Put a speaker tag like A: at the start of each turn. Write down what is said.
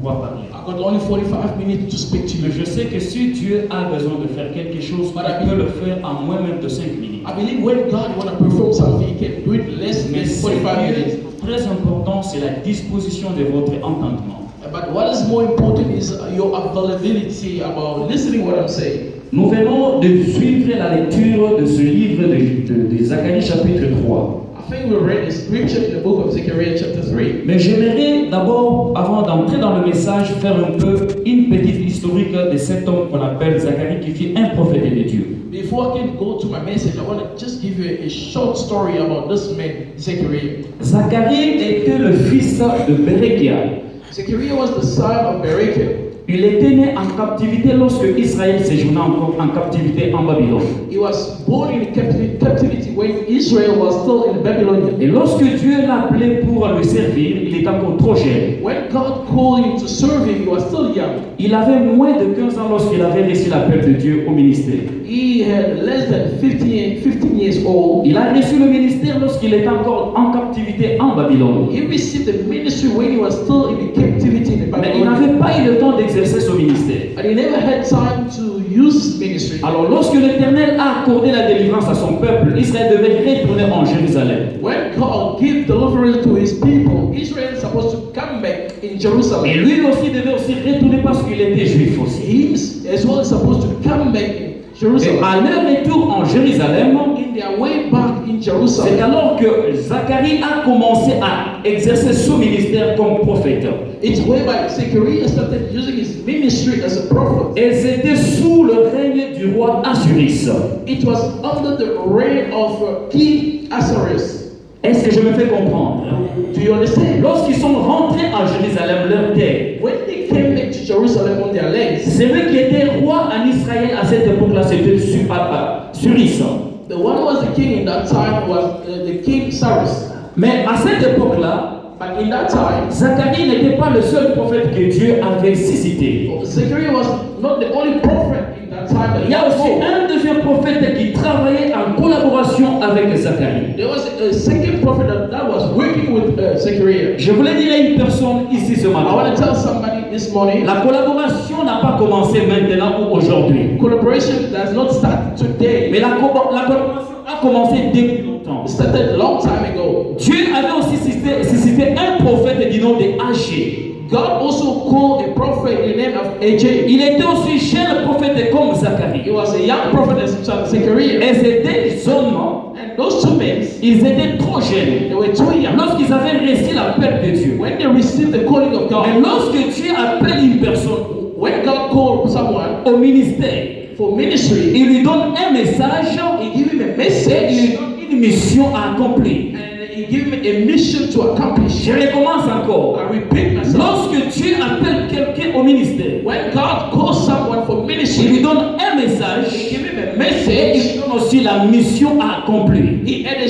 A: pouvoir parler.
B: I got only 45 minutes to speak to
A: Mais
B: you.
A: je sais que si Dieu a besoin de faire quelque chose, il peut le faire en moins même de 5 minutes.
B: I believe when God want to perform something, He can do it less than
A: Mais ce
B: 45
A: qui
B: minutes.
A: est très important, c'est la disposition de votre entendement.
B: But what is more important is your availability about listening what I'm saying.
A: Nous venons de suivre la lecture de ce livre de Zacharie chapitre 3.
B: I think we read the scripture in the book of Zechariah chapter 3.
A: Mais j'aimerais d'abord, avant d'entrer dans le message, faire un peu une petite historique de cet homme qu'on appelle Zacharie, qui fut un prophète de Dieu.
B: Before I can go to my message, I want to just give you a short story about this man, Zechariah.
A: Zacharie était le fils de Berekia.
B: Zechariah was the son of Berechiah.
A: Il était né en captivité lorsque Israël séjournait encore en captivité en Babylone.
B: He was born in captivity when Israel was still in Babylon.
A: Et lorsque Dieu l'a appelé pour le servir, il était encore trop jeune.
B: When God called him to serve him, he was still young.
A: Il avait moins de 15 ans lorsqu'il avait reçu l'appel de Dieu au ministère.
B: He had less than 15 years old.
A: Il a reçu le ministère lorsqu'il était encore en captivité en Babylone.
B: He received the ministry when he was still in the captivity in
A: Mais il
B: Babylon.
A: n'avait pas eu le temps d'exercer son ministère.
B: And he never had time to use his ministry.
A: Alors lorsque l'Éternel a accordé la délivrance à son peuple, Israël devait retourner en Jérusalem.
B: When God gave deliverance to his people, Israel is supposed to come back in
A: Et
B: Jerusalem.
A: lui aussi devait aussi retourner parce qu'il était juif aussi.
B: He as well is supposed to come back in
A: Et
B: Jerusalem.
A: à leur retour en Jérusalem,
B: In their way back in
A: c'est
B: Jerusalem,
A: alors que Zacharie a commencé à exercer son ministère comme prophète.
B: it's whereby Zechariah started using his ministry as a prophet.
A: Et c'était sous le règne du roi Assuris.
B: It was under the reign of King Ahasuerus.
A: Est-ce que je me fais comprendre?
B: Do you understand?
A: Lorsqu'ils sont rentrés en Jérusalem, leur terre,
B: When they came back to Jerusalem on their legs,
A: celui qui était roi en Israël à cette époque-là, c'était Suris.
B: the one who was the king in that time was the King Cyrus.
A: Mais à cette époque-là,
B: But in that time,
A: Zacharie n'était pas le seul prophète que Dieu avait suscité.
B: Zechariah was not the only prophet in that time.
A: Il y a aussi un deuxième prophète qui travaillait en collaboration avec Zacharie.
B: There was a second prophet that was working with Zechariah.
A: Je voulais dire à une personne ici ce
B: I want
A: matin,
B: to tell somebody this morning,
A: la collaboration n'a pas commencé maintenant ou aujourd'hui.
B: collaboration does not start today.
A: Mais la collaboration a commencé depuis longtemps.
B: It started a long time ago.
A: Dieu avait aussi suscité un prophète du nom de Agé.
B: God also called a prophet in the name of AJ.
A: Il était aussi jeune prophète comme
B: He
A: Zacharie.
B: was a young prophet as Zechariah.
A: Et ces deux hommes,
B: And those two men,
A: ils étaient trop jeunes
B: they were too young.
A: lorsqu'ils avaient reçu l'appel de Dieu.
B: When they received the calling of
A: Mais
B: God,
A: lorsque Dieu appelle une personne
B: when God called someone
A: au ministère,
B: for ministry,
A: il lui donne un message
B: He gave him a
A: et il
B: message
A: lui donne une mission à accomplir.
B: and He gave him a mission to accomplish.
A: Je recommence encore.
B: I repeat myself.
A: Lorsque Dieu appelle quelqu'un au ministère,
B: When God calls someone for
A: il lui
B: ministry,
A: donne un
B: He
A: message
B: gave him a
A: et il
B: message.
A: lui donne aussi la mission à accomplir.
B: He had a